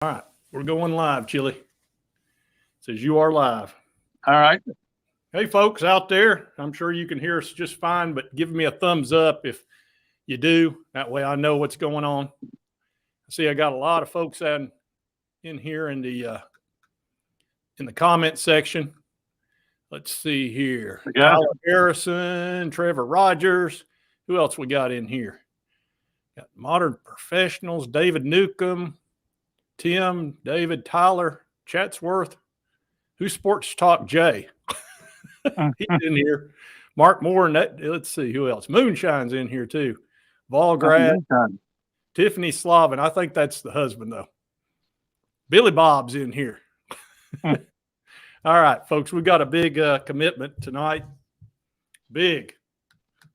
All right, we're going live, Chili. It says you are live. All right. Hey, folks out there, I'm sure you can hear us just fine, but give me a thumbs up if you do. That way I know what's going on. See, I got a lot of folks in here in the comment section. Let's see here. Tyler Harrison, Trevor Rogers. Who else we got in here? Got Modern Professionals, David Newcomb, Tim, David, Tyler, Chatsworth. Who's Sports Talk Jay? He's in here. Mark Moore, and let's see who else. Moonshine's in here too. Volgrad, Tiffany Slavin. I think that's the husband though. Billy Bob's in here. All right, folks, we got a big commitment tonight. Big.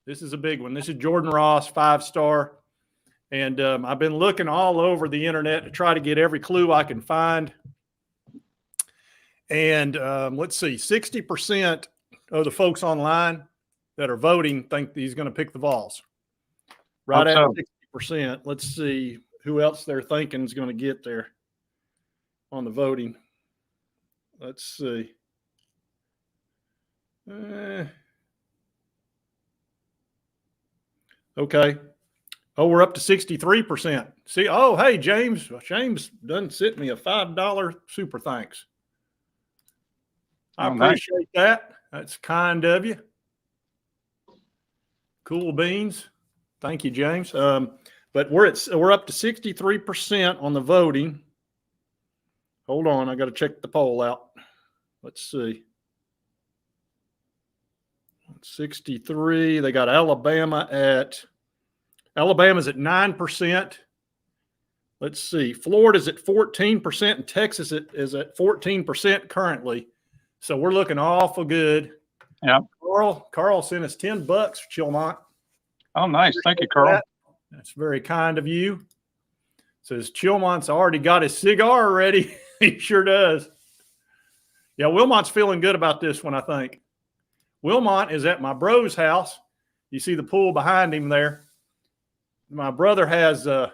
This is a big one. This is Jordan Ross, 5-star. And I've been looking all over the internet to try to get every clue I can find. And let's see, 60% of the folks online that are voting think he's going to pick the Vols. Right at 60%. Let's see who else they're thinking is going to get there on the voting. Let's see. Okay. Oh, we're up to 63%. See, oh, hey, James done sent me a $5 super thanks. I appreciate that. That's kind of you. Cool beans. Thank you, James. But we're up to 63% on the voting. Hold on, I got to check the poll out. Let's see. 63. They got Alabama's at 9%. Let's see. Florida's at 14%, and Texas is at 14% currently. So we're looking awful good. Yeah. Carl sent us $10 for Chilmont. Oh, nice. Thank you, Carl. That's very kind of you. Says Chilmont's already got his cigar ready. He sure does. Yeah, Wilmot's feeling good about this one, I think. Wilmot is at my bro's house. You see the pool behind him there. My brother has, if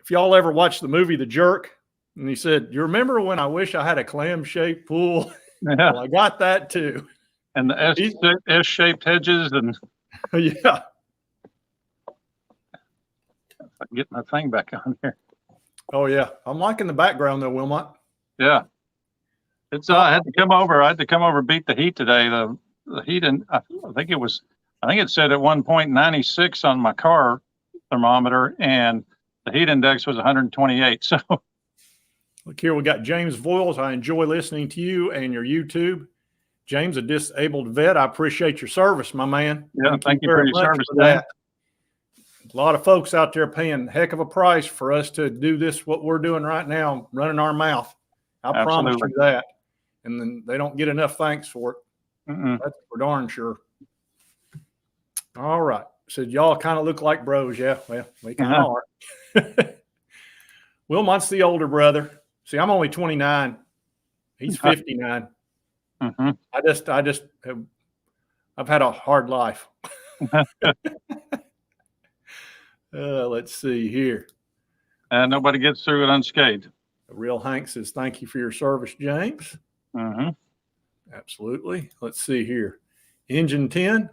y'all ever watched the movie The Jerk, and he said, you remember when I wish I had a clam-shaped pool? Yeah. Well, I got that too. And the S-shaped hedges and yeah. I can get my thing back on here. Oh yeah. I'm liking the background though, Wilmot. Yeah. It's I had to come over, beat the heat today. The heat, and I think it said at one point 96 on my car thermometer, and the heat index was 128. So look here, we got James Vols. I enjoy listening to you and your YouTube. James, a disabled vet. I appreciate your service, my man. Yeah, thank you for your service for that. A lot of folks out there paying a heck of a price for us to do this, what we're doing right now, running our mouth. I promise you that. And then they don't get enough thanks for it. That's for darn sure. All right. Said y'all kind of look like bros. Yeah, well, we kind of are. Wilmot's the older brother. See, I'm only 29. He's 59. I've had a hard life. Let's see here. And nobody gets through it unscathed. Real Hank says, thank you for your service, James. Absolutely. Let's see here. Engine 10.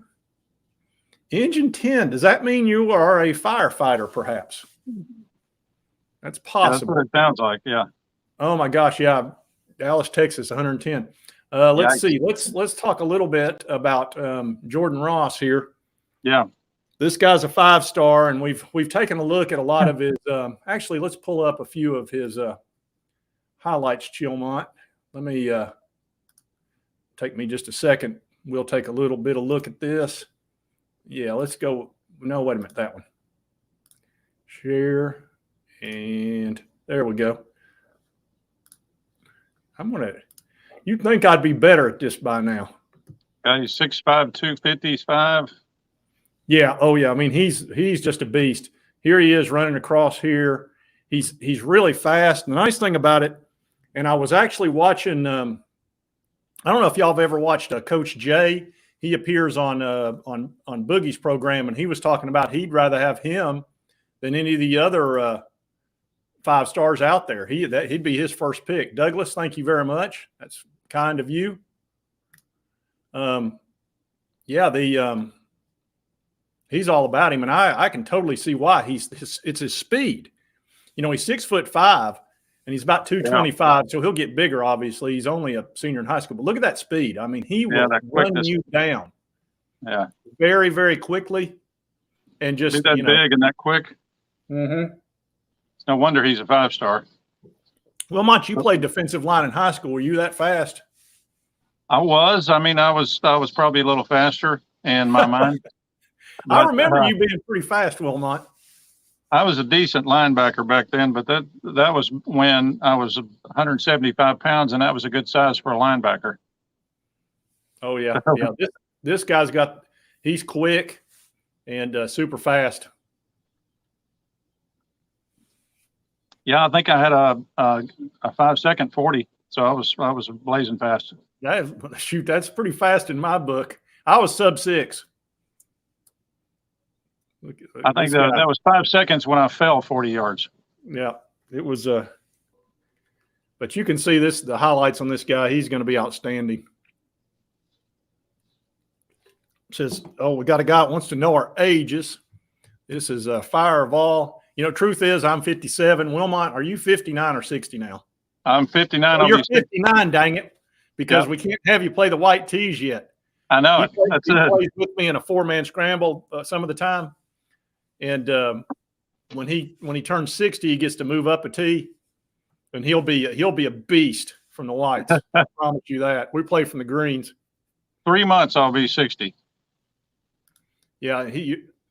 Engine 10. Does that mean you are a firefighter, perhaps? That's possible. Yeah, that's what it sounds like, yeah. Oh, my gosh, yeah. Dallas, Texas, 110. Let's see. Let's talk a little bit about Jordan Ross here. Yeah. This guy's a 5-star, and we've taken a look at a lot of his actually, let's pull up a few of his highlights, Chilmont. Let me take me just a second. We'll take a little bit of look at this. Yeah, let's go. No, wait a minute, that one. Share, and there we go. You'd think I'd be better at this by now. He's 6'5", 255. Yeah. Oh, yeah. I mean, he's just a beast. Here he is running across here. He's really fast. And the nice thing about it, and I was actually watching. I don't know if y'all have ever watched Coach Jay. He appears on Boogie's program, and he was talking about he'd rather have him than any of the other 5 stars out there. He'd be his first pick. Douglas, thank you very much. That's kind of you. He's all about him, and I can totally see why. It's his speed. He's 6'5", and he's about 225, so he'll get bigger. Obviously, he's only a senior in high school, but look at that speed. I mean, he will run you down. Yeah, very, very quickly, and just that big and that quick. Mm-hmm. It's no wonder he's a 5-star. Well, Mont, you played defensive line in high school. Were you that fast? I was. I mean, I was probably a little faster in my mind. But, I remember you being pretty fast, Wilmot. I was a decent linebacker back then, but that was when I was 175 pounds, and that was a good size for a linebacker. Oh yeah, yeah. This guy's he's quick and super fast. Yeah, I think I had a 5-second 40, so I was blazing fast. Shoot, that's pretty fast in my book. I was sub-6. I think that was 5 seconds when I fell 40 yards. Yeah, it was. But you can see the highlights on this guy. He's going to be outstanding. It says, oh, we got a guy that wants to know our ages. This is Fire Vol. Truth is, I'm 57. Wilmot, are you 59 or 60 now? I'm 59. Oh, you're 59, dang it, because we can't have you play the white tees yet. I know it. He plays with me in a 4-man scramble some of the time. And when he turns 60, he gets to move up a tee, and he'll be a beast from the whites. I promise you that. We play from the greens. 3 months, I'll be 60. Yeah,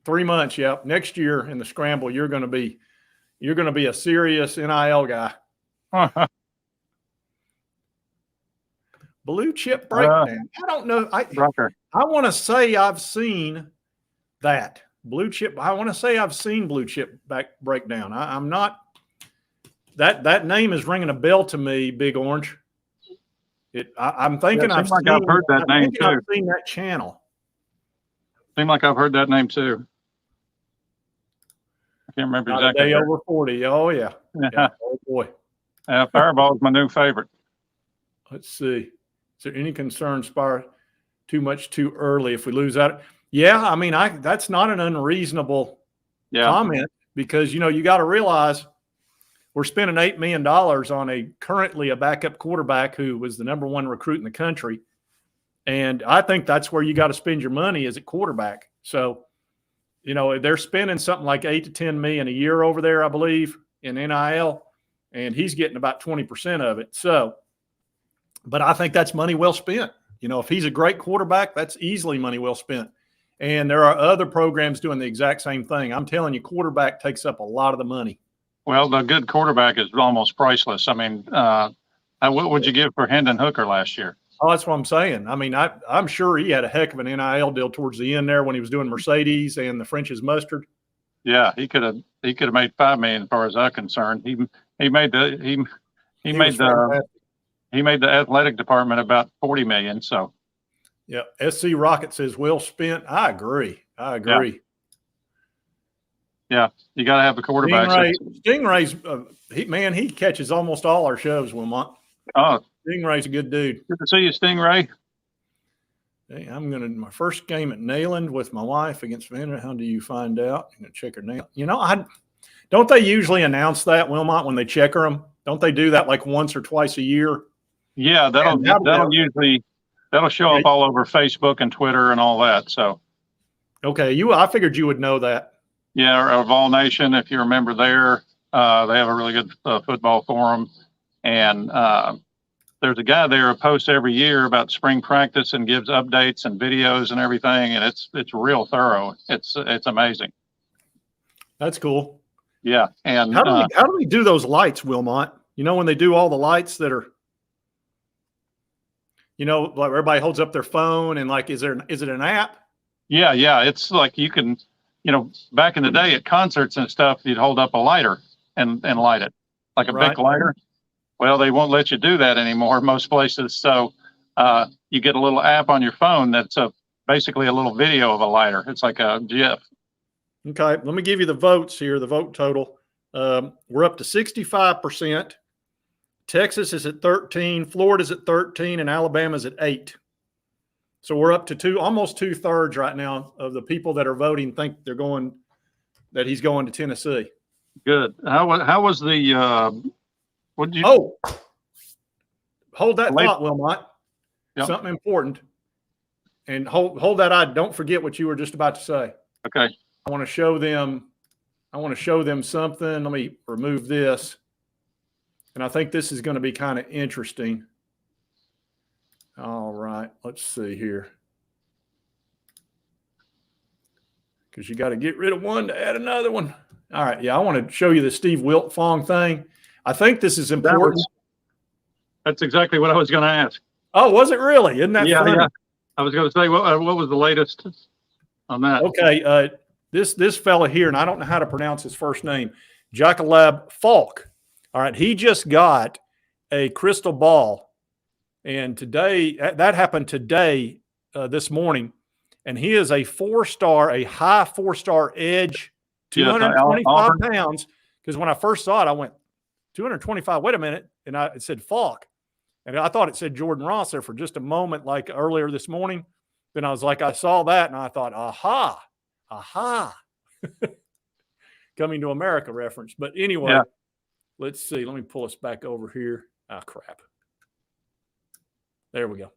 3 months. Yeah, next year in the scramble, you're going to be a serious NIL guy. Blue chip breakdown. I don't know. I want to say I've seen that. Blue chip. I want to say I've seen blue chip breakdown. I'm not. That name is ringing a bell to me. Big Orange. I'm thinking I've heard that name too. I've seen that channel. Seems like I've heard that name too. I can't remember exactly. Day over 40. Oh yeah. Yeah. Oh boy. Fireball's my new favorite. Let's see. Is there any concern? Spire too much too early if we lose out? Yeah, I mean, that's not an unreasonable comment, because you got to realize we're spending $8 million on currently a backup quarterback who was the #1 recruit in the country, and I think that's where you got to spend your money, is at quarterback. So, they're spending something like $8 to $10 million a year over there, I believe, in NIL, and he's getting about 20% of it. So, but I think that's money well spent. If he's a great quarterback, that's easily money well spent. And there are other programs doing the exact same thing. I'm telling you, quarterback takes up a lot of the money. Well, the good quarterback is almost priceless. I mean, what would you give for Hendon Hooker last year? Oh, that's what I'm saying. I mean, I'm sure he had a heck of an NIL deal towards the end there when he was doing Mercedes and the French's Mustard. Yeah, he could have made $5 million as far as I'm concerned. He made the athletic department about $40 million. So. Yeah, SC Rocket says well spent. I agree. Yeah, you got to have the quarterback. Stingray's he catches almost all our shows, Wilmot. Oh, Stingray's a good dude. Good to see you, Stingray. Hey, my first game at Nayland with my wife against Vanderbilt. How do you find out? I'm gonna check her name. Don't they usually announce that, Wilmot, when they check them? Don't they do that like once or twice a year? Yeah, that'll show up all over Facebook and Twitter and all that. So, okay, I figured you would know that. Yeah, or Vol Nation, if you remember there, they have a really good football forum, and there's a guy there who posts every year about spring practice and gives updates and videos and everything, and it's real thorough. It's amazing. That's cool. Yeah, and how do they do those lights, Wilmot? When they do all the lights that are. Like everybody holds up their phone and is it an app? Yeah. It's like you can, back in the day at concerts and stuff, you'd hold up a lighter and light it like a Bic lighter. Well, they won't let you do that anymore most places. So you get a little app on your phone that's basically a little video of a lighter. It's like a GIF. Okay, let me give you the votes here, the vote total. We're up to 65%. Texas is at 13, Florida's at 13, and Alabama's at 8. So we're up to almost 2/3 right now of the people that are voting think that he's going to Tennessee. Good. How was the what did you? Oh, hold that Late- thought, Wilmot. Yep. Something important. And hold that eye. Don't forget what you were just about to say. Okay. I want to show them something. Let me remove this. And I think this is going to be kind of interesting. All right, let's see here. Because you got to get rid of one to add another one. All right, yeah, I want to show you the Steve Wiltfong thing. I think this is important. That's exactly what I was going to ask. Oh, was it really? Isn't that funny? Yeah. I was going to say, what was the latest on that? Okay, this fella here, and I don't know how to pronounce his first name, Jakalab Falk. All right, he just got a crystal ball, and today that happened today, this morning, and he is a 4-star, a high 4-star edge, 225 pounds. Because when I first saw it, I went 225. Wait a minute, and it said Falk, and I thought it said Jordan Ross there for just a moment, like earlier this morning. Then I was like, I saw that, and I thought, aha, Coming to America reference. But anyway. Yeah. Let's see. Let me pull us back over here. Ah, crap. There we go.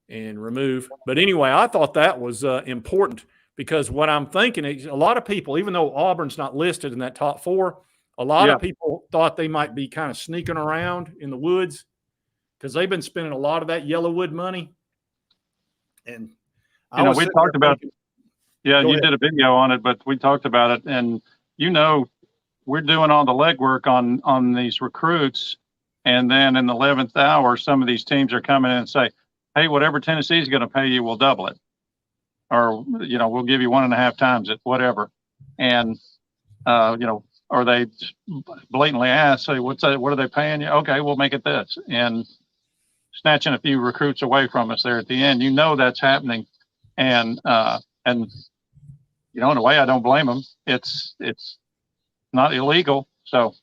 And remove. But anyway, I thought that was important because what I'm thinking is a lot of people, even though Auburn's not listed in that top 4, a lot of people thought they might be kind of sneaking around in the woods because they've been spending a lot of that Yellowwood money. And we talked about it. Yeah, you did a video on it, but we talked about it. And, we're doing all the legwork on these recruits. And then in the 11th hour, some of these teams are coming in and say, hey, whatever Tennessee's going to pay you, we'll double it. Or, we'll give you 1.5 times it, whatever. And, or they blatantly ask, say, what are they paying you? Okay, we'll make it this. And snatching a few recruits away from us there at the end, that's happening. And in a way, I don't blame them. It's not illegal. So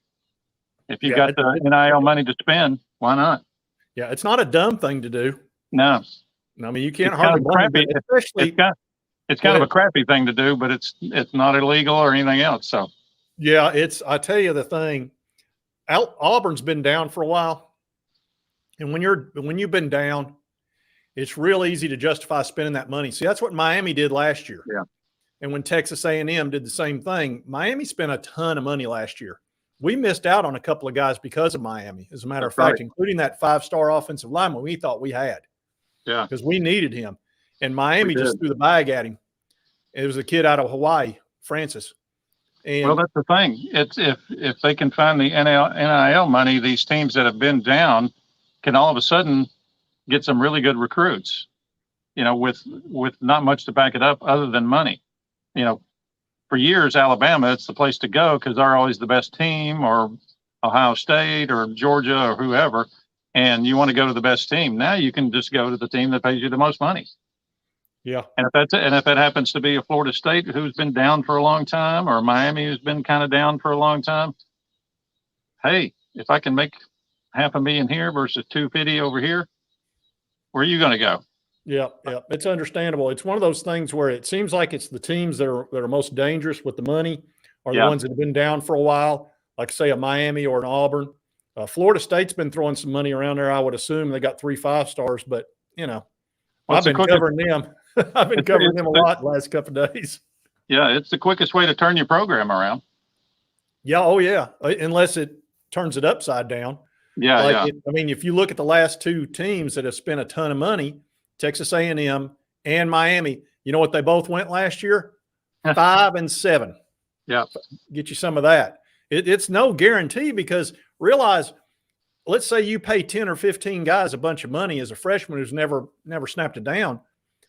if you got the NIL money to spend, why not? Yeah, it's not a dumb thing to do. No. I mean, you can't hardly blame it, especially. It's kind of a crappy thing to do, but it's not illegal or anything else. So yeah, I tell you the thing, Auburn's been down for a while. And when you've been down, it's real easy to justify spending that money. See, that's what Miami did last year. Yeah. And when Texas A&M did the same thing, Miami spent a ton of money last year. We missed out on a couple of guys because of Miami, as a matter of fact, including that 5-star offensive lineman we thought we had. Yeah. Because we needed him. And Miami just threw the bag at him. It was a kid out of Hawaii, Francis. And well, that's the thing. It's if they can find the NIL money, these teams that have been down can all of a sudden get some really good recruits, with not much to back it up other than money. For years, Alabama, it's the place to go because they're always the best team, or Ohio State or Georgia or whoever. And you want to go to the best team. Now you can just go to the team that pays you the most money. Yeah. And if that happens to be a Florida State who's been down for a long time, or Miami who's been kind of down for a long time, hey, if I can make $500,000 here versus $250 over here, where are you going to go? Yeah, it's understandable. It's one of those things where it seems like it's the teams that are most dangerous with the money are the ones that have been down for a while, like say a Miami or an Auburn. Florida State's been throwing some money around there. I would assume they got 3 5-stars, but I've been covering them. I've been covering them a lot the last couple of days. Yeah, it's the quickest way to turn your program around. Yeah, oh yeah, unless it turns it upside down. Yeah, I mean, if you look at the last 2 teams that have spent a ton of money, Texas A&M and Miami, you know what they both went last year? 5 and 7. Yeah. Get you some of that. It's no guarantee because realize, let's say you pay 10 or 15 guys a bunch of money as a freshman who's never snapped it down.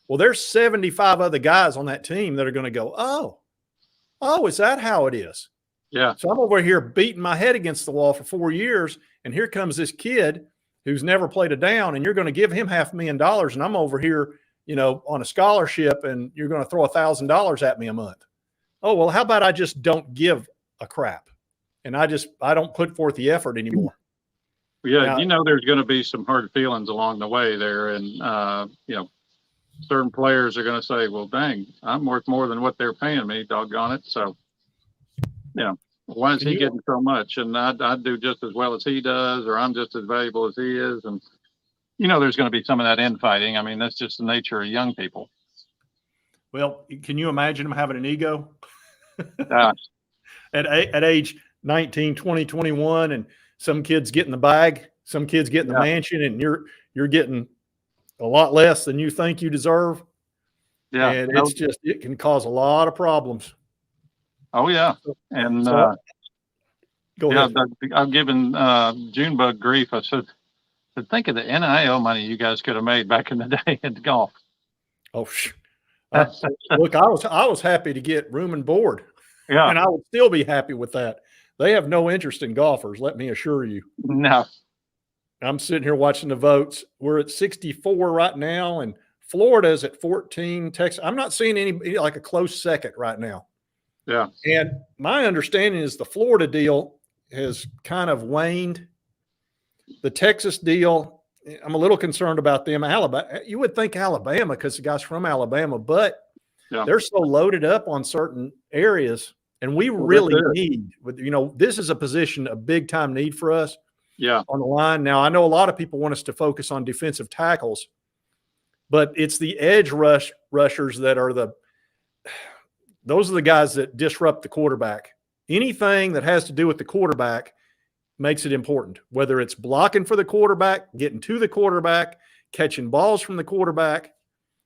Well, there's 75 other guys on that team that are going to go, oh, is that how it is? Yeah. So I'm over here beating my head against the wall for 4 years, and here comes this kid who's never played a down, and you're going to give him $500,000, and I'm over here, on a scholarship, and you're going to throw $1,000 at me a month. oh, well, how about I just don't give a crap and I don't put forth the effort anymore. Yeah, Now, there's going to be some hard feelings along the way there, and certain players are going to say, "Well, dang, I'm worth more than what they're paying me, doggone it." So, why is he getting so much, and I do just as well as he does, or I'm just as valuable as he is, and there's going to be some of that infighting. I mean, that's just the nature of young people. well, can you imagine him having an ego Uh, at age 19, 20, 21, and some kids getting the bag, some kids getting the mansion, and you're getting a lot less than you think you deserve. Yeah, and it can cause a lot of problems. Oh yeah, and go ahead. I've given Junebug grief. I said, think of the NIL money you guys could have made back in the day in golf. Oh, look, I was happy to get room and board. Yeah, and I would still be happy with that. They have no interest in golfers, let me assure you. No. I'm sitting here watching the votes. We're at 64 right now, and Florida's at 14. Texas, I'm not seeing any like a close second right now. Yeah. And my understanding is the Florida deal has kind of waned. The Texas deal, I'm a little concerned about them. Alabama, you would think Alabama because the guy's from Alabama, but they're so loaded up on certain areas, and we really need, this is a position, a big time need for us. Yeah. On the line. Now, I know a lot of people want us to focus on defensive tackles, but it's the edge rushers that are those are the guys that disrupt the quarterback. Anything that has to do with the quarterback makes it important, whether it's blocking for the quarterback, getting to the quarterback, catching balls from the quarterback.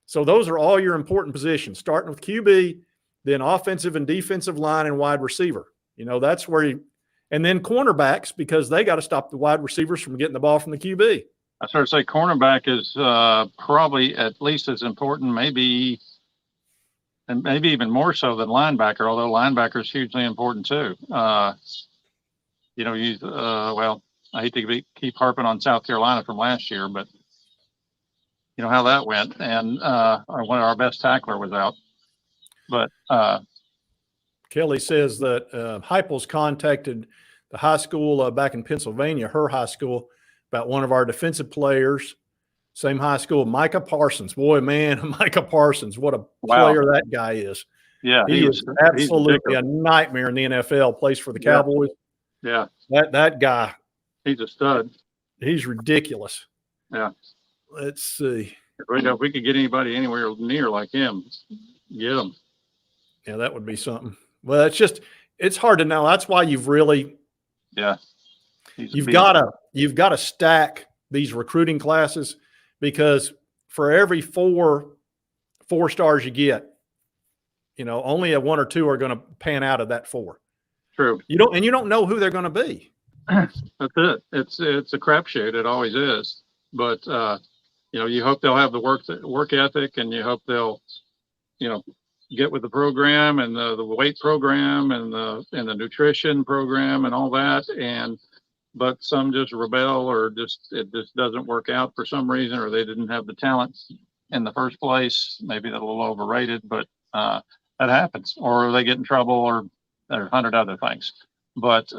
So those are all your important positions, starting with QB, then offensive and defensive line and wide receiver. That's where and then cornerbacks, because they got to stop the wide receivers from getting the ball from the QB. I sort of say cornerback is probably at least as important, maybe even more so than linebacker, although linebacker is hugely important too. Well, I hate to keep harping on South Carolina from last year, but you know how that went, and one of our best tackler was out. But Kelly says that Heupel's contacted the high school back in Pennsylvania, her high school, about one of our defensive players, same high school, Micah Parsons. Boy, man, Micah Parsons, what a player that guy is. Yeah, he is absolutely a nightmare in the NFL, plays for the Cowboys. Yeah. That guy. He's a stud. He's ridiculous. Yeah. Let's see. If we could get anybody anywhere near like him, get him. Yeah, that would be something. Well, it's hard to know. That's why you've really you've got to stack these recruiting classes, because for every four stars you get, only a one or two are going to pan out of that four. True. You don't know who they're going to be. That's it. It's a crapshoot. It always is. But you hope they'll have the work ethic, and you hope they'll, get with the program and the weight program and the nutrition program and all that. But some just rebel, or it just doesn't work out for some reason, or they didn't have the talent in the first place. Maybe they're a little overrated, but that happens, or they get in trouble, or there are 100 other things. But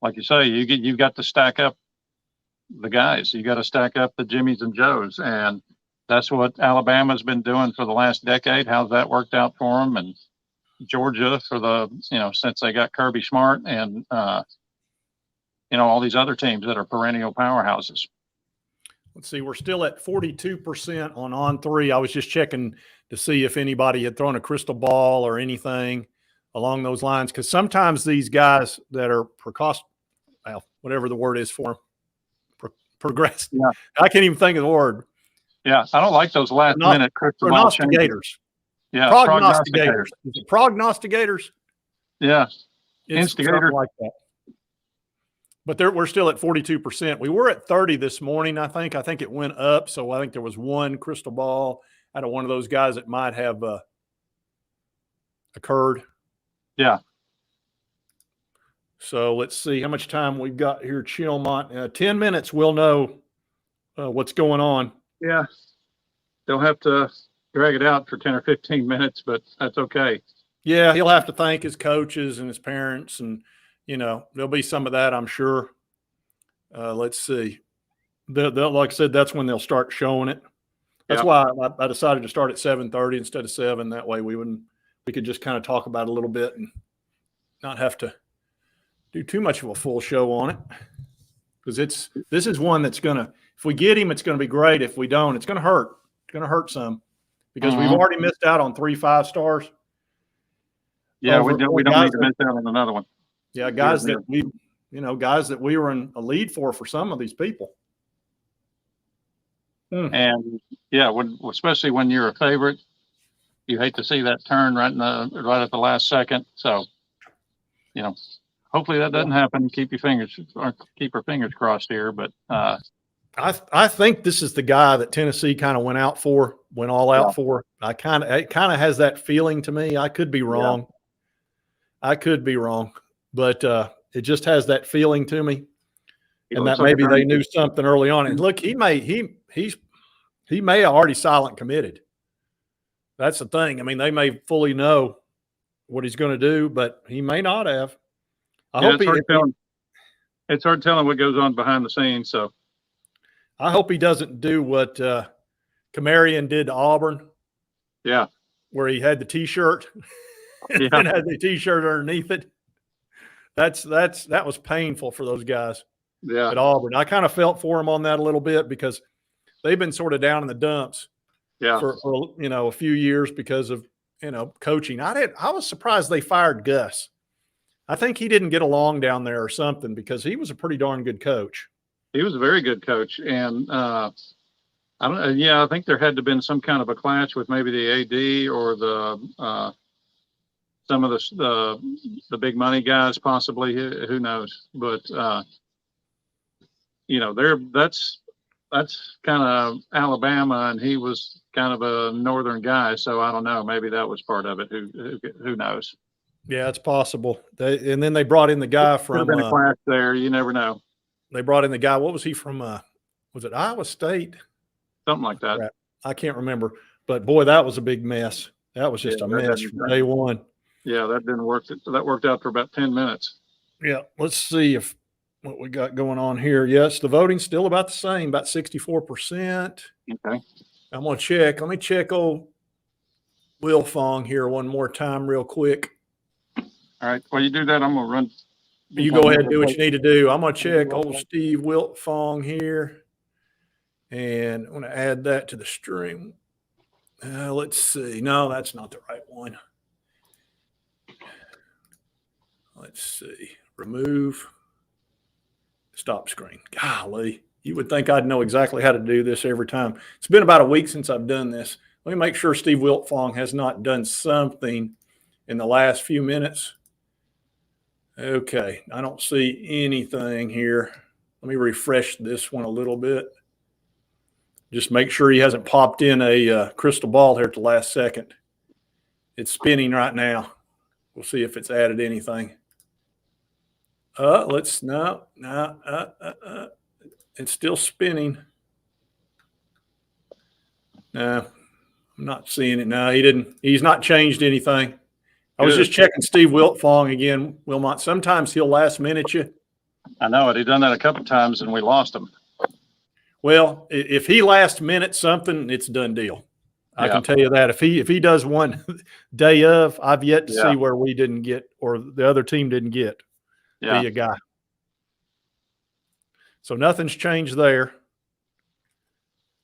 like you say, you've got to stack up the guys. You got to stack up the Jimmies and Joes, and that's what Alabama's been doing for the last decade. How's that worked out for them? And Georgia for since they got Kirby Smart, and all these other teams that are perennial powerhouses. Let's see, we're still at 42% on three. I was just checking to see if anybody had thrown a crystal ball or anything along those lines, because sometimes these guys that are whatever the word is for them, progress. Yeah. I can't even think of the word. Yeah, I don't like those last minute crystal ball prognosticators. Yeah, prognosticators. Is it prognosticators? Yeah, instigators like that. But we're still at 42%. We were at 30 this morning, I think. I think it went up, so I think there was one crystal ball out of one of those guys that might have occurred. Yeah. So let's see how much time we've got here, Chilmont. 10 minutes, we'll know what's going on. Yeah. They'll have to drag it out for 10 or 15 minutes, but that's okay. Yeah, he'll have to thank his coaches and his parents, and there'll be some of that, I'm sure. Let's see. Like I said, that's when they'll start showing it. That's why I decided to start at 7:30 instead of 7. That way we could just kind of talk about it a little bit and not have to do too much of a full show on it. Because this is one that's if we get him, it's gonna be great. If we don't, it's gonna hurt. It's gonna hurt some because we've already missed out on 3 5-stars. Yeah, we don't need to miss out on another one. Yeah, guys that we were in a lead for some of these people. And yeah, especially when you're a favorite, you hate to see that turn right at the last second. So, hopefully that doesn't happen. Keep our fingers crossed here. But I think this is the guy that Tennessee kind of went all out for. It kind of has that feeling to me. I could be wrong. But it just has that feeling to me. And that maybe they knew something early on. And look, he may have already silent committed. That's the thing. I mean, they may fully know what he's going to do, but he may not have. It's hard telling what goes on behind the scenes. So I hope he doesn't do what Camarian did to Auburn. Yeah. Where he had the T-shirt and had the T-shirt underneath it. That was painful for those guys. Yeah. At Auburn. I kind of felt for him on that a little bit because they've been sort of down in the dumps for a few years because of coaching. I was surprised they fired Gus. I think he didn't get along down there or something because he was a pretty darn good coach. He was a very good coach, and I don't know. Yeah, I think there had to have been some kind of a clash with maybe the AD or the some of the big money guys, possibly. Who knows? But that's kind of Alabama, and he was kind of a northern guy, so I don't know. Maybe that was part of it. Who knows? Yeah, it's possible. And then they brought in the guy from. Could have been a clash there. You never know. They brought in the guy. What was he from? Was it Iowa State? Something like that. I can't remember. But boy, that was a big mess. That was just a mess from day one. Yeah, that didn't work. That worked out for about 10 minutes. Yeah, let's see what we got going on here. Yes, the voting's still about the same, about 64%. Okay. I'm going to check. Let me check old Will Fong here one more time real quick. All right. While you do that, I'm going to run. You go ahead and do what you need to do. I'm going to check old Steve Wiltfong here. And I'm going to add that to the stream. Let's see. No, that's not the right one. Let's see. Remove. Stop screen. Golly. You would think I'd know exactly how to do this every time. It's been about a week since I've done this. Let me make sure Steve Wiltfong has not done something in the last few minutes. Okay. I don't see anything here. Let me refresh this one a little bit. Just make sure he hasn't popped in a crystal ball here at the last second. It's spinning right now. We'll see if it's added anything. It's still spinning. No, I'm not seeing it. No, he's not changed anything. I was just checking Steve Wiltfong again, Wilmot. Sometimes he'll last minute you. I know it. He's done that a couple of times and we lost him. Well, if he last minute something, it's a done deal. I can tell you that. If he does one day of, I've yet to see where we didn't get or the other team didn't get the guy. So nothing's changed there.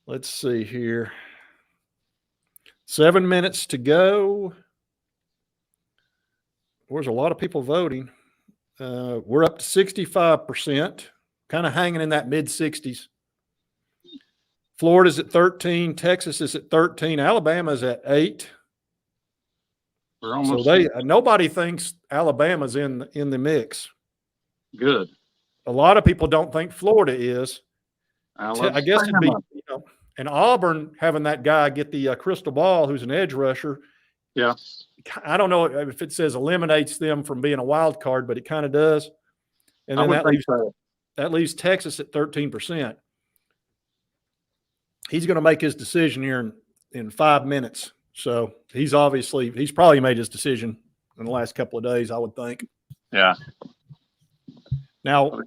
Let's see here. 7 minutes to go. There's a lot of people voting. We're up to 65%, kind of hanging in that mid-60s. Florida's at 13. Texas is at 13. Alabama's at 8. We're almost. So nobody thinks Alabama's in the mix. Good. A lot of people don't think Florida is. I guess it'd be, and Auburn having that guy get the crystal ball, who's an edge rusher. Yeah. I don't know if it says eliminates them from being a wild card, but it kind of does. And then that leaves Texas at 13%. He's going to make his decision here in 5 minutes. So he's probably made his decision in the last couple of days, I would think. Yeah. Now,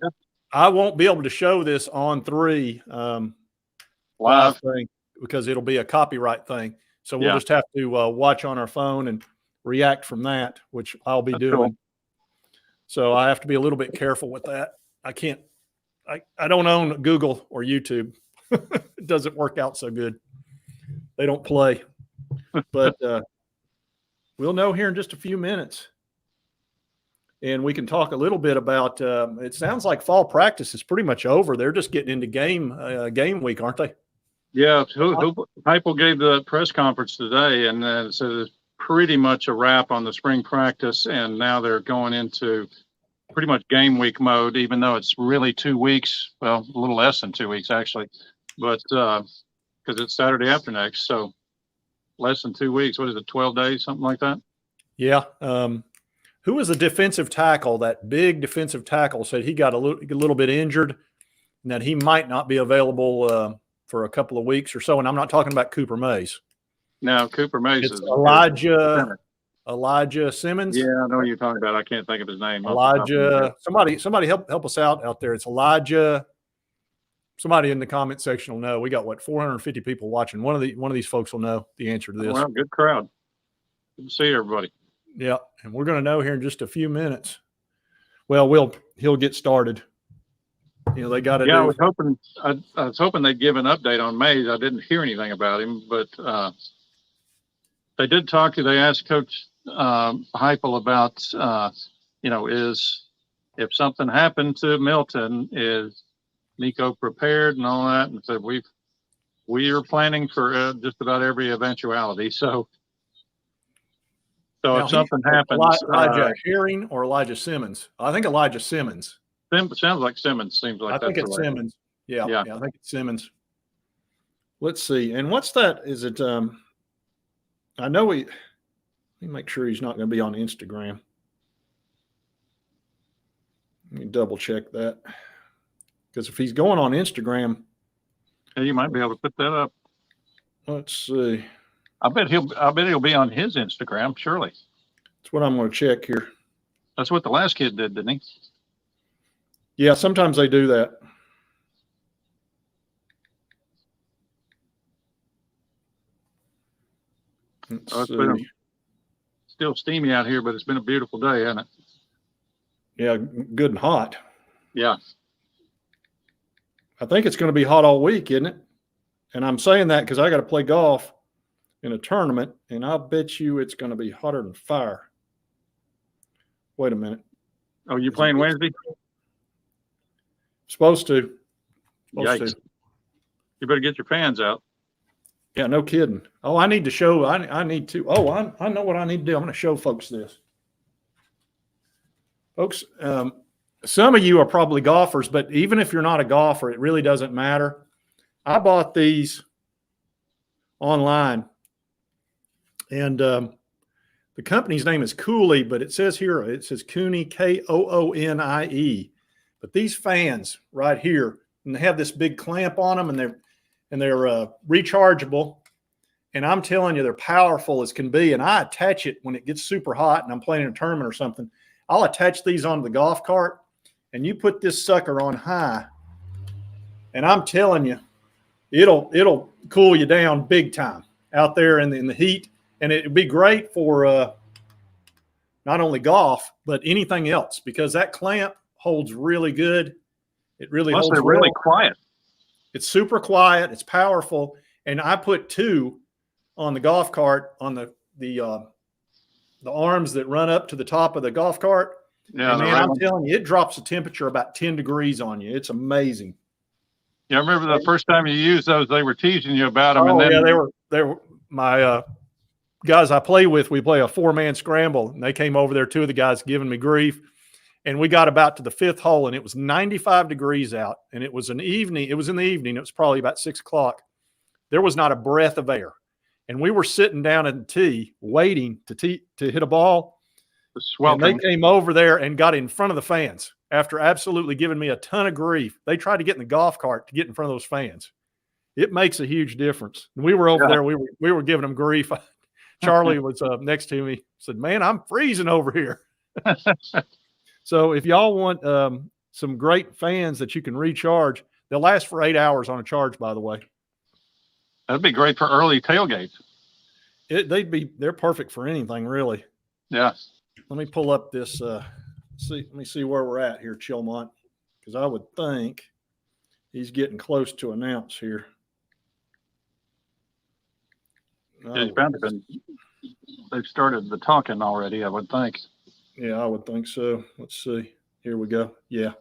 I won't be able to show this on 3 live thing because it'll be a copyright thing. So we'll just have to watch on our phone and react from that, which I'll be doing. Cool. So I have to be a little bit careful with that. I don't own Google or YouTube. It doesn't work out so good. They don't play. But we'll know here in just a few minutes. And we can talk a little bit about, it sounds like fall practice is pretty much over. They're just getting into game week, aren't they? Yeah. Heupel gave the press conference today and said it's pretty much a wrap on the spring practice. And now they're going into pretty much game week mode, even though it's really 2 weeks. Well, a little less than 2 weeks, actually. But because it's Saturday after next. So less than 2 weeks. What is it, 12 days, something like that? Yeah. Who was the defensive tackle? That big defensive tackle said he got a little bit injured and that he might not be available for a couple of weeks or so. And I'm not talking about Cooper Mays. No, Cooper Mays is Elijah Simmons. Yeah, I know what you're talking about. I can't think of his name. Elijah. Somebody help us out there. It's Elijah. Somebody in the comment section will know. We got 450 people watching. One of these folks will know the answer to this. Well, good crowd. Good to see everybody. Yeah, and we're going to know here in just a few minutes. Well, he'll get started. They got to. Yeah, I was hoping they'd give an update on Mays. I didn't hear anything about him, but they did talk to. They asked Coach Heupel about, if something happened to Milton, is Nico prepared and all that, and said we are planning for just about every eventuality. So now, if something happens, Elijah Herring or Elijah Simmons? I think Elijah Simmons. Sounds like Simmons. Seems like I think it's Simmons. Yeah, I think it's Simmons. Let's see. And what's that? Is it? I know let me make sure he's not going to be on Instagram. Let me double check that. Because if he's going on Instagram, you might be able to put that up. Let's see. I bet he'll be on his Instagram, surely. That's what I'm going to check here. That's what the last kid did, didn't he? Yeah, sometimes they do that. It's been still steamy out here, but it's been a beautiful day, hasn't it? Yeah, good and hot. Yeah. I think it's going to be hot all week, isn't it? And I'm saying that because I got to play golf in a tournament, and I bet you it's going to be hotter than fire. Wait a minute. Oh, you playing Wednesday? Supposed to. Yikes. You better get your fans out. Yeah, no kidding. Oh, I need to show. I need to. Oh, I know what I need to do. I'm going to show folks this. Folks, some of you are probably golfers, but even if you're not a golfer, it really doesn't matter. I bought these online, and the company's name is Cooley, but it says Cooney, Koonie. But these fans right here, and they have this big clamp on them, and they're rechargeable. And I'm telling you, they're powerful as can be. And I attach it when it gets super hot and I'm playing in a tournament or something. I'll attach these onto the golf cart, and you put this sucker on high, and I'm telling you, it'll cool you down big time out there in the heat. And it'd be great for not only golf, but anything else, because that clamp holds really good. It really holds. They're really quiet. It's super quiet. It's powerful. And I put 2 on the golf cart on the arms that run up to the top of the golf cart. Yeah, and man, I'm telling you, it drops the temperature about 10 degrees on you. It's amazing. Yeah, I remember the first time you used those, they were teasing you about them. Oh, and then, yeah, they were my guys I play with. We play a 4-man scramble, and they came over there. 2 of the guys giving me grief. And we got about to the 5th hole, and it was 95 degrees out. And it was an evening. It was in the evening. It was probably about 6 o'clock. There was not a breath of air. And we were sitting down at the tee waiting to hit a ball. And they came over there and got in front of the fans after absolutely giving me a ton of grief. They tried to get in the golf cart to get in front of those fans. It makes a huge difference. And we were over there. We were giving them grief. Charlie was next to me, said, "Man, I'm freezing over here." So if y'all want some great fans that you can recharge, they'll last for 8 hours on a charge, by the way. That'd be great for early tailgates. They're perfect for anything, really. Yeah. Let me pull up this. Let me see where we're at here, Chilmont, because I would think he's getting close to announce here. Yeah, he's bound to been. They've started the talking already, I would think. Yeah, I would think so. Let's see. Here we go. Yeah.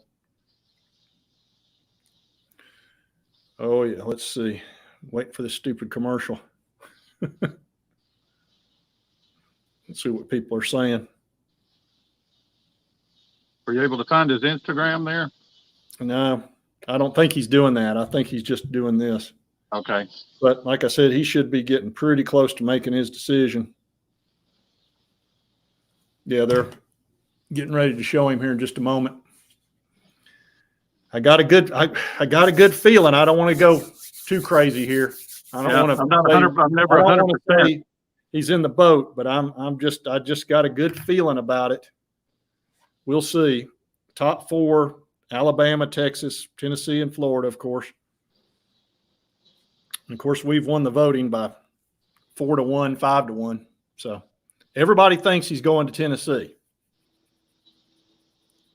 Oh, yeah. Let's see. Wait for the stupid commercial. Let's see what people are saying. Were you able to find his Instagram there? No, I don't think he's doing that. I think he's just doing this. Okay. But like I said, he should be getting pretty close to making his decision. Yeah, they're getting ready to show him here in just a moment. I got a good feeling. I don't want to go too crazy here. I don't want to. I'm not 100. I'm never 100%. He's in the boat, but I just got a good feeling about it. We'll see. Top 4: Alabama, Texas, Tennessee, and Florida, of course. And of course, we've won the voting by 4-1, 5-1. So everybody thinks he's going to Tennessee.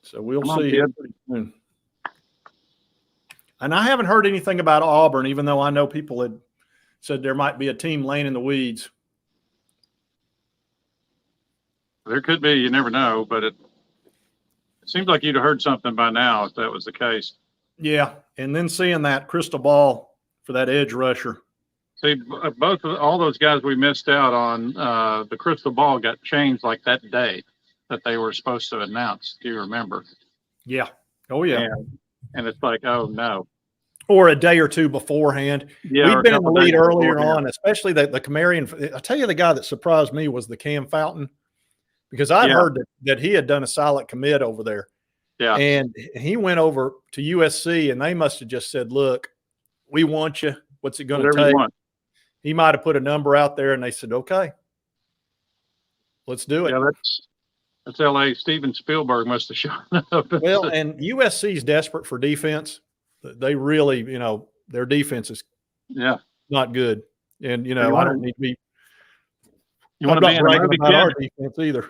So we'll see pretty soon. And I haven't heard anything about Auburn, even though I know people had said there might be a team laying in the weeds. There could be. You never know, but it seems like you'd have heard something by now if that was the case. Yeah, and then seeing that crystal ball for that edge rusher. See, all those guys we missed out on, the crystal ball got changed like that day that they were supposed to announce. Do you remember? Yeah. Oh, yeah. And it's like, oh, no. Or a day or two beforehand. Yeah, we've been in the lead earlier on, especially the Camarian. I'll tell you, the guy that surprised me was the Cam Fountain, because I'd heard that he had done a silent commit over there. Yeah. And he went over to USC, and they must have just said, "Look, we want you. What's it going to take?" He might have put a number out there, and they said, "Okay, let's do it." Yeah, that's L.A. Steven Spielberg must have shown up. Well, and USC is desperate for defense. They really, their defense is not good. And, I don't need to be. You want to be in a movie, kid? Our defense either.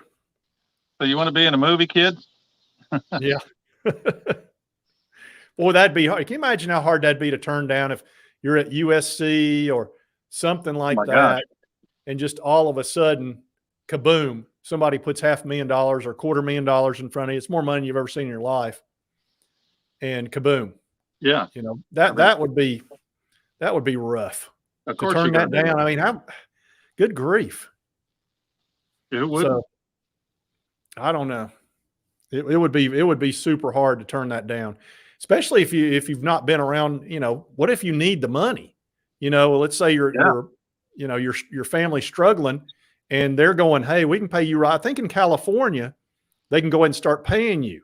So you want to be in a movie, kid? Yeah. Boy, that'd be hard. Can you imagine how hard that'd be to turn down if you're at USC or something like that, gosh. And just all of a sudden, kaboom, somebody puts $500,000 or $250,000 in front of you. It's more money you've ever seen in your life. And kaboom. Yeah. That would be rough. Of course, to turn that down. I mean, good grief. It would. So, I don't know. It would be super hard to turn that down, especially if you've not been around. What if you need the money? Let's say your family's struggling, and they're going, "Hey, we can pay you." I think in California, they can go ahead and start paying you,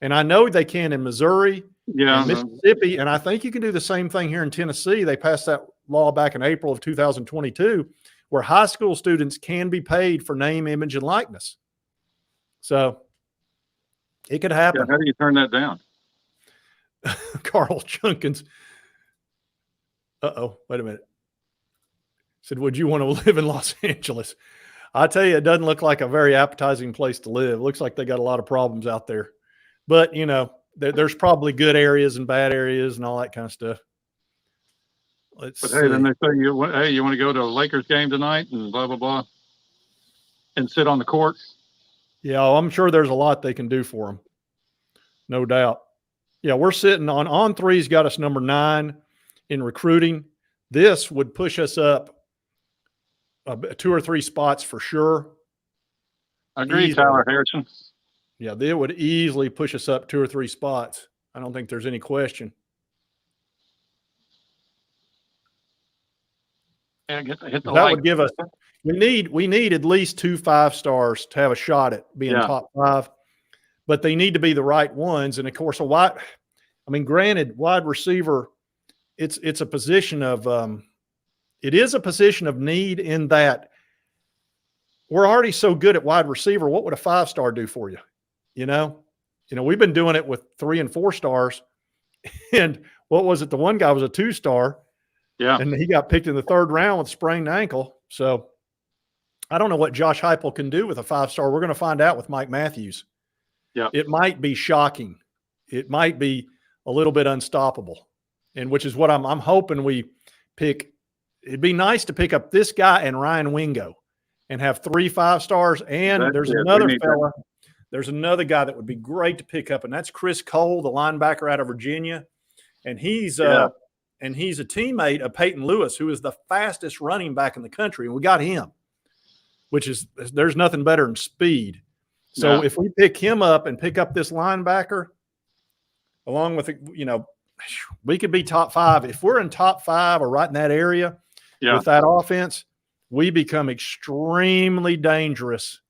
and I know they can in Missouri, and Mississippi, and I think you can do the same thing here in Tennessee. They passed that law back in April of 2022, where high school students can be paid for name, image, and likeness. So it could happen. Yeah, how do you turn that down? Carl Junkins. Wait a minute. Said, "Would you want to live in Los Angeles?" I tell you, it doesn't look like a very appetizing place to live. It looks like they got a lot of problems out there. But, there's probably good areas and bad areas and all that kind of stuff. Hey, then they say, you want to go to a Lakers game tonight and blah, blah, blah, and sit on the court? Yeah, I'm sure there's a lot they can do for them. No doubt. Yeah, we're sitting on three's got us number 9 in recruiting. This would push us up 2 or 3 spots for sure. I agree, Tyler Harrison. Yeah, they would easily push us up 2 or 3 spots. I don't think there's any question. Yeah, hit the that would give us. We need at least 2 5-stars to have a shot at being top 5, but they need to be the right ones. And of course, granted, wide receiver, it's a position of it is a position of need in that we're already so good at wide receiver. What would a 5-star do for you? You know, we've been doing it with 3 and 4 stars. And what was it? The one guy was a 2-star. Yeah. And he got picked in the 3rd round with a sprained ankle. So I don't know what Josh Heupel can do with a 5-star. We're going to find out with Mike Matthews. Yeah. It might be shocking. It might be a little bit unstoppable. And which is what I'm hoping we pick. It'd be nice to pick up this guy and Ryan Wingo and have 3 5-stars. And there's another fella. There's another guy that would be great to pick up, and that's Chris Cole, the linebacker out of Virginia. And he's a teammate of Peyton Lewis, who is the fastest running back in the country. And we got him, which is, there's nothing better than speed. So if we pick him up and pick up this linebacker, along with, we could be top 5. If we're in top 5 or right in that area with that offense, we become extremely dangerous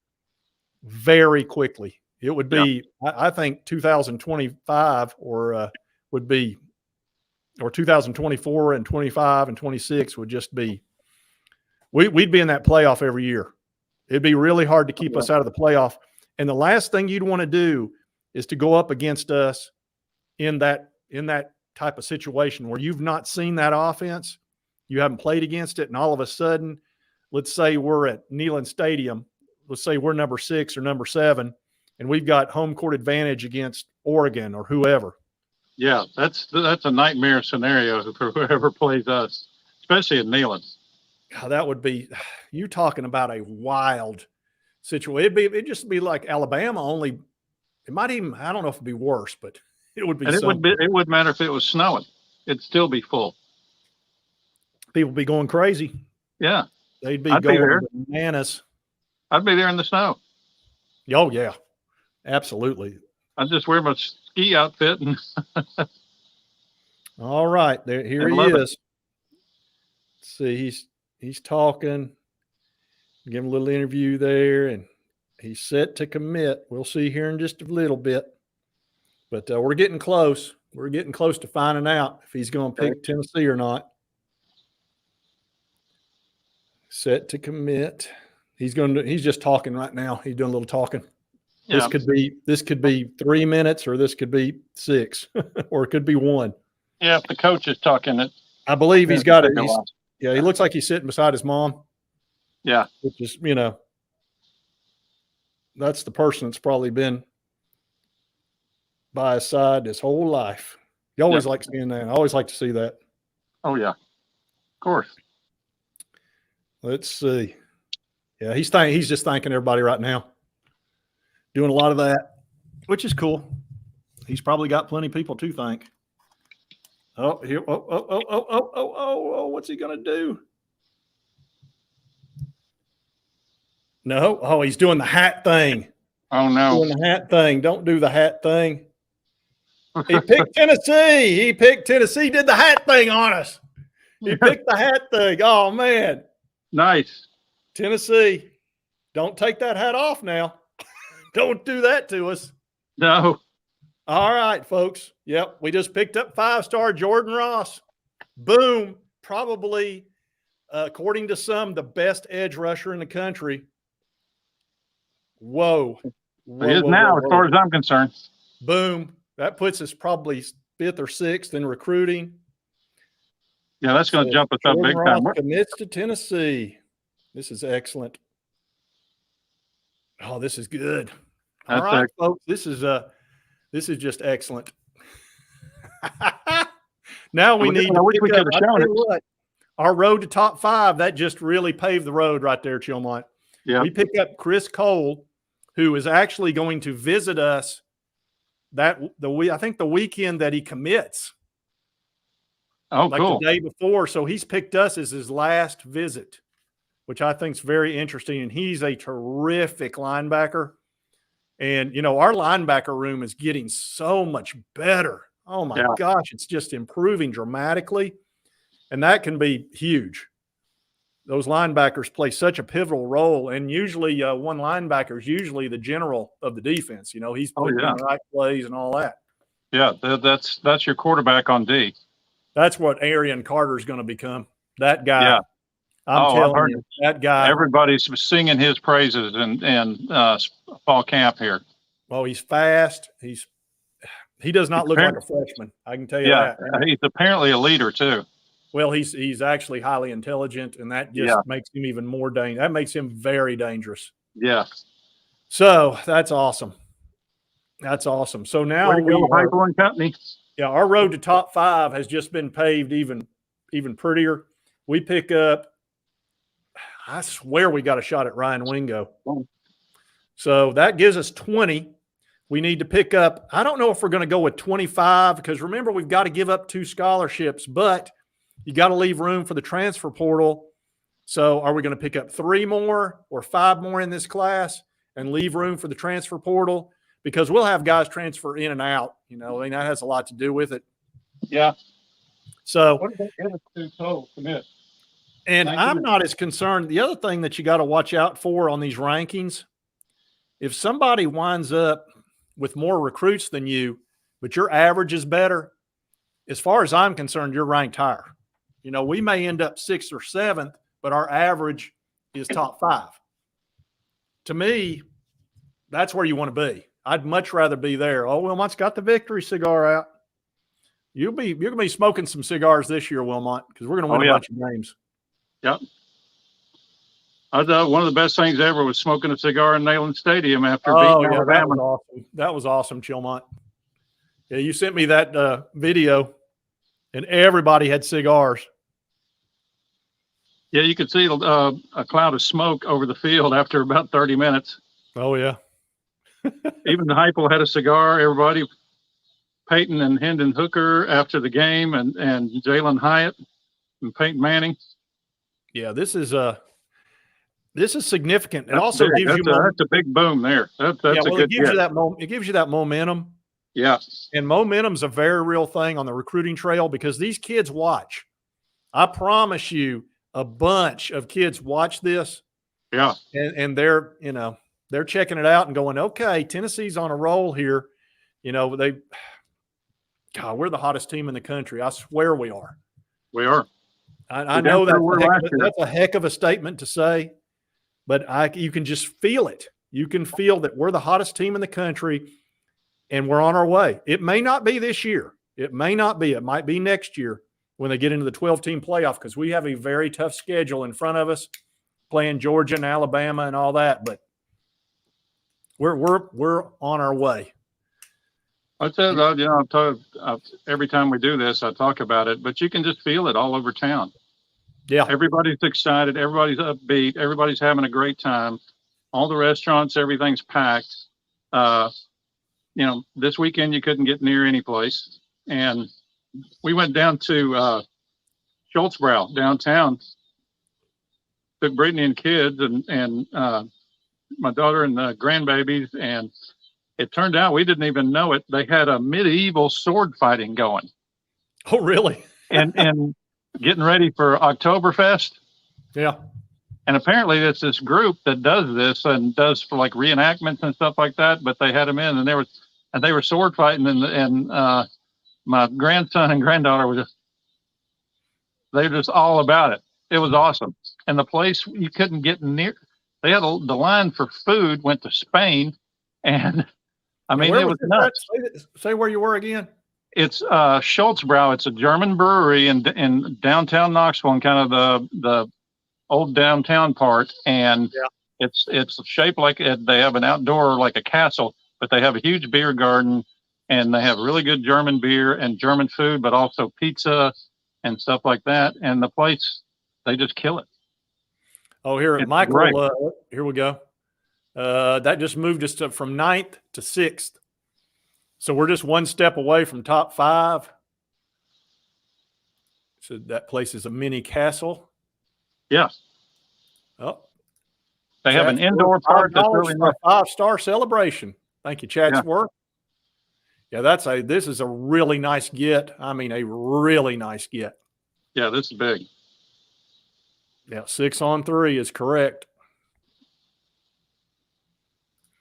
very quickly. It would be, I think 2025 or 2024 and 25 and 26 would just be, we'd be in that playoff every year. It'd be really hard to keep us out of the playoff. And the last thing you'd want to do is to go up against us in that type of situation where you've not seen that offense, you haven't played against it, and all of a sudden, let's say we're at Neyland Stadium, let's say we're number 6 or number 7, and we've got home court advantage against Oregon or whoever. Yeah, that's a nightmare scenario for whoever plays us, especially at Neyland. That would be, you talking about a wild situation. It'd just be like Alabama, only it might even, I don't know if it'd be worse, but it would be. And it wouldn't matter if it was snowing; it'd still be full. People would be going crazy. Yeah, they'd be going bananas. I'd be there in the snow. Oh yeah, absolutely. I'd just wear my ski outfit and. All right, here he is. Let's see, he's talking. Give him a little interview there, and he's set to commit. We'll see here in just a little bit, but we're getting close. We're getting close to finding out if he's going to pick Tennessee or not. Set to commit. He's just talking right now. He's doing a little talking. Yeah. This could be 3 minutes, or this could be 6, or it could be 1. Yeah, if the coach is talking it. I believe he's got it. He looks like he's sitting beside his mom. Yeah. Which is, that's the person that's probably been by his side his whole life. You always like seeing that. I always like to see that. Oh, yeah. Of course. Let's see. Yeah, he's just thanking everybody right now. Doing a lot of that, which is cool. He's probably got plenty of people to thank. Oh, here. Oh, what's he going to do? No. Oh, he's doing the hat thing. Oh, no. Doing the hat thing. Don't do the hat thing. He picked Tennessee. He did the hat thing on us. He picked the hat thing. Oh, man. Nice. Tennessee. Don't take that hat off now. Don't do that to us. No. All right, folks. Yep. We just picked up 5-star Jordan Ross. Boom. Probably, according to some, the best edge rusher in the country. Whoa. He is now, as far as I'm concerned. Boom. That puts us probably 5th or 6th in recruiting. Yeah, that's going to jump us up big time. Commits to Tennessee. This is excellent. Oh, this is good. All right, folks. This is just excellent. Now we need to pick up. Our road to top 5, that just really paved the road right there, Chilmont. Yeah. We pick up Chris Cole, who is actually going to visit us I think the weekend that he commits. Oh, like cool. The day before. So he's picked us as his last visit, which I think is very interesting. And he's a terrific linebacker. And, our linebacker room is getting so much better. Oh, my gosh. It's just improving dramatically. And that can be huge. Those linebackers play such a pivotal role. And usually one linebacker is usually the general of the defense. He's putting in the right plays and all that. Yeah, that's your quarterback on D. That's what Arian Carter's going to become. That guy. I'm Oh, I've telling heard you, that guy. everybody's singing his praises and fall camp here. Well, he's fast. He does not look like a freshman. I can tell you Yeah, that. And, he's apparently a leader too. well, he's actually highly intelligent, and that just Yeah. makes him even more dangerous. That makes him very dangerous. Yeah. So that's awesome. That's awesome. So now Way to go, Heupel and Company. yeah, our road to top 5 has just been paved even prettier. We pick up, I swear we got a shot at Ryan Wingo. So that gives us 20. We need to pick up, I don't know if we're going to go with 25 because remember, we've got to give up 2 scholarships, but you got to leave room for the transfer portal. So are we going to pick up 3 more or 5 more in this class and leave room for the transfer portal? Because we'll have guys transfer in and out, you know, and that has a lot to do with it. Yeah. So, What did they get us to total commit? and I'm not as concerned. The other thing that you got to watch out for on these rankings, if somebody winds up with more recruits than you, but your average is better, as far as I'm concerned, you're ranked higher. You know, we may end up 6th or 7th, but our average is top 5. To me, that's where you want to be. I'd much rather be there. Oh, Wilmot's got the victory cigar out. You're going to be smoking some cigars this year, Wilmot, because we're going to win a bunch of games. Yep. I thought one of the best things ever was smoking a cigar in Neyland Stadium after beating Alabama. That was awesome. That was awesome, Chilmont. Yeah, you sent me that video, and everybody had cigars. Yeah, you could see a cloud of smoke over the field after about 30 minutes. Oh, yeah. Even the Heupel had a cigar. Everybody, Peyton and Hendon Hooker after the game, and Jalen Hyatt and Peyton Manning. Yeah, this is significant. It also gives you that's a big boom there. That's a good. It gives you that momentum. Yeah, and momentum's a very real thing on the recruiting trail because these kids watch. I promise you, a bunch of kids watch this. Yeah, and they're they're checking it out and going, okay, Tennessee's on a roll here. You know, we're the hottest team in the country. I swear we are. We are. I know that's a heck of a statement to say, but you can just feel it. You can feel that we're the hottest team in the country and we're on our way. It may not be this year. It may not be. It might be next year when they get into the 12-team playoff because we have a very tough schedule in front of us, playing Georgia and Alabama and all that. But we're on our way. I said, every time we do this, I talk about it, but you can just feel it all over town. Yeah. Everybody's excited. Everybody's upbeat. Everybody's having a great time. All the restaurants, everything's packed. This weekend you couldn't get near any place. And we went down to Schultzbrow downtown, took Brittany and kids and my daughter and the grandbabies, and it turned out we didn't even know it. They had a medieval sword fighting going. Oh, really? and getting ready for Oktoberfest. Yeah. And apparently it's this group that does this and does for like reenactments and stuff like that. But they had them in, and they were sword fighting, and my grandson and granddaughter they were just all about it. It was awesome. And the place you couldn't get near. They had the line for food went to Spain, and I mean it was nuts. Say where you were again. It's Schultzbrow. It's a German brewery in downtown Knoxville, and kind of the old downtown part. And it's shaped like they have an outdoor like a castle, but they have a huge beer garden, and they have really good German beer and German food, but also pizza and stuff like that. And the place, they just kill it. Oh, here, it's Michael, here we go. That just moved us from 9th to 6th. So we're just one step away from top 5. So that place is a mini castle. Yeah. Oh. They have an indoor park that's really nice. 5-star celebration. Thank you, Chatsworth. Yeah, this is a really nice get. I mean, a really nice get. Yeah, this is big. Yeah, 6-on-3 is correct.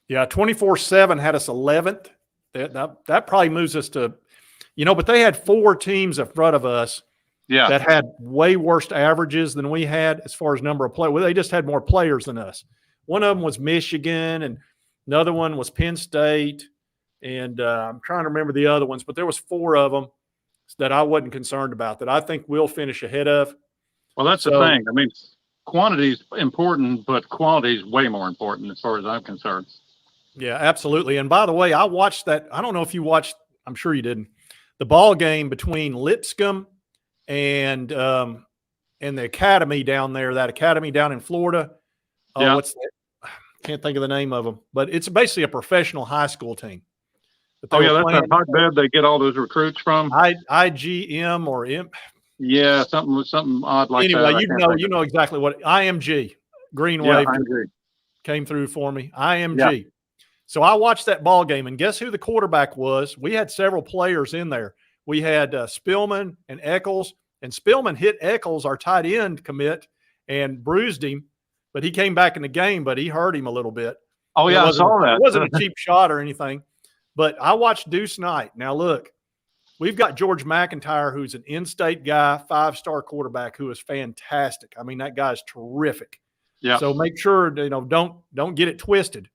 Yeah, 24/7 had us 11th. That probably moves us to, but they had 4 teams in front of us, Yeah. that had way worse averages than we had as far as number of players. Well, they just had more players than us. One of them was Michigan, and another one was Penn State, and I'm trying to remember the other ones, but there was 4 of them that I wasn't concerned about that I think we'll finish ahead of. Well, that's the thing. I mean, quantity is important, but quality is way more important as far as I'm concerned. Yeah, absolutely. And by the way, I watched that. I don't know if you watched, I'm sure you didn't, the ball game between Lipscomb and the academy down there, that academy down in Florida. Yeah. What's that? Can't think of the name of them, but it's basically a professional high school team. Oh, yeah, that's that hotbed they get all those recruits from. IGM or M. Yeah, something odd like that. Anyway, you know exactly what IMG Green Wave came through for me. IMG. Yeah. So I watched that ball game, and guess who the quarterback was? We had several players in there. We had Spillman and Eccles, and Spillman hit Eccles, our tight end commit, and bruised him. But he came back in the game, but he hurt him a little bit. Oh, yeah, I saw that. It wasn't a cheap shot or anything. But I watched Deuce Knight. Now, look, we've got George McIntyre, who's an in-state guy, 5-star quarterback who is fantastic. I mean, that guy's terrific. Yeah. So make sure, don't get it twisted.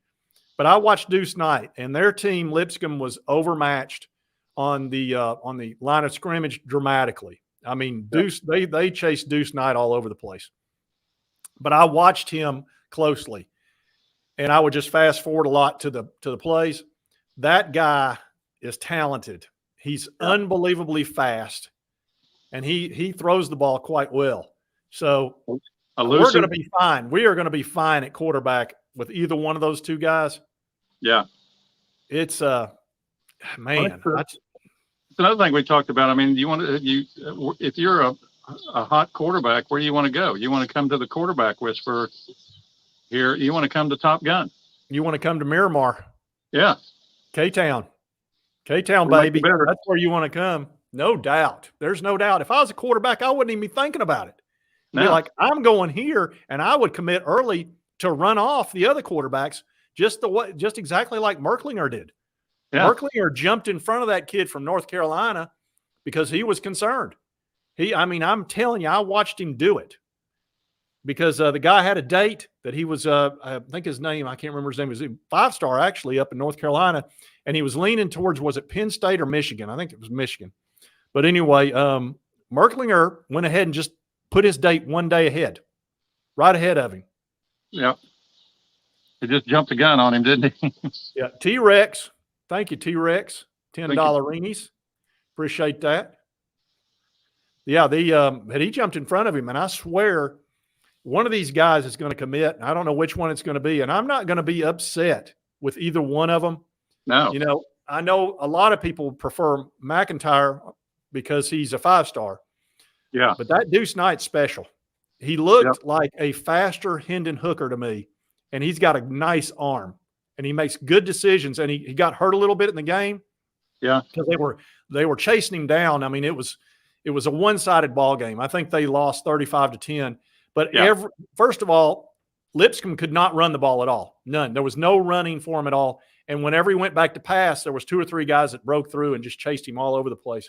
But I watched Deuce Knight, and their team, Lipscomb, was overmatched on the line of scrimmage dramatically. I mean, Deuce, they chased Deuce Knight all over the place. But I watched him closely, and I would just fast forward a lot to the plays. That guy is talented. He's unbelievably fast, and he throws the ball quite well. So we're going to be fine. We are going to be fine at quarterback with either one of those 2 guys. Yeah. It's man. It's another thing we talked about. I mean, if you're a hot quarterback, where do you want to go? You want to come to the quarterback whisperer here. You want to come to Top Gun. You want to come to Miramar. Yeah. K-Town, baby. That's where you want to come. No doubt. There's no doubt. If I was a quarterback, I wouldn't even be thinking about it. Be like, I'm going here, and I would commit early to run off the other quarterbacks, just exactly like Merklinger did. Yeah. Merklinger jumped in front of that kid from North Carolina because he was concerned. I'm telling you, I watched him do it because the guy had a date that he was, I think his name, I can't remember his name, was 5-star actually up in North Carolina. And he was leaning towards, was it Penn State or Michigan? I think it was Michigan. But anyway, Merklinger went ahead and just put his date 1 day ahead, right ahead of him. Yeah. He just jumped the gun on him, didn't he? Yeah. T-Rex. Thank you, T-Rex. $10 Appreciate that. Yeah, he jumped in front of him, and I swear one of these guys is going to commit. I don't know which one it's going to be, and I'm not going to be upset with either one of them. No. I know a lot of people prefer McIntyre because he's a 5-star. Yeah. But that Deuce Knight's special. He looked like a faster Hendon Hooker to me, and he's got a nice arm, and he makes good decisions, and he got hurt a little bit in the game. Yeah. Because they were chasing him down. I mean, it was a one-sided ball game. I think they lost 35-10. But first of all, Lipscomb could not run the ball at all. None. There was no running for him at all. And whenever he went back to pass, there was 2 or 3 guys that broke through and just chased him all over the place.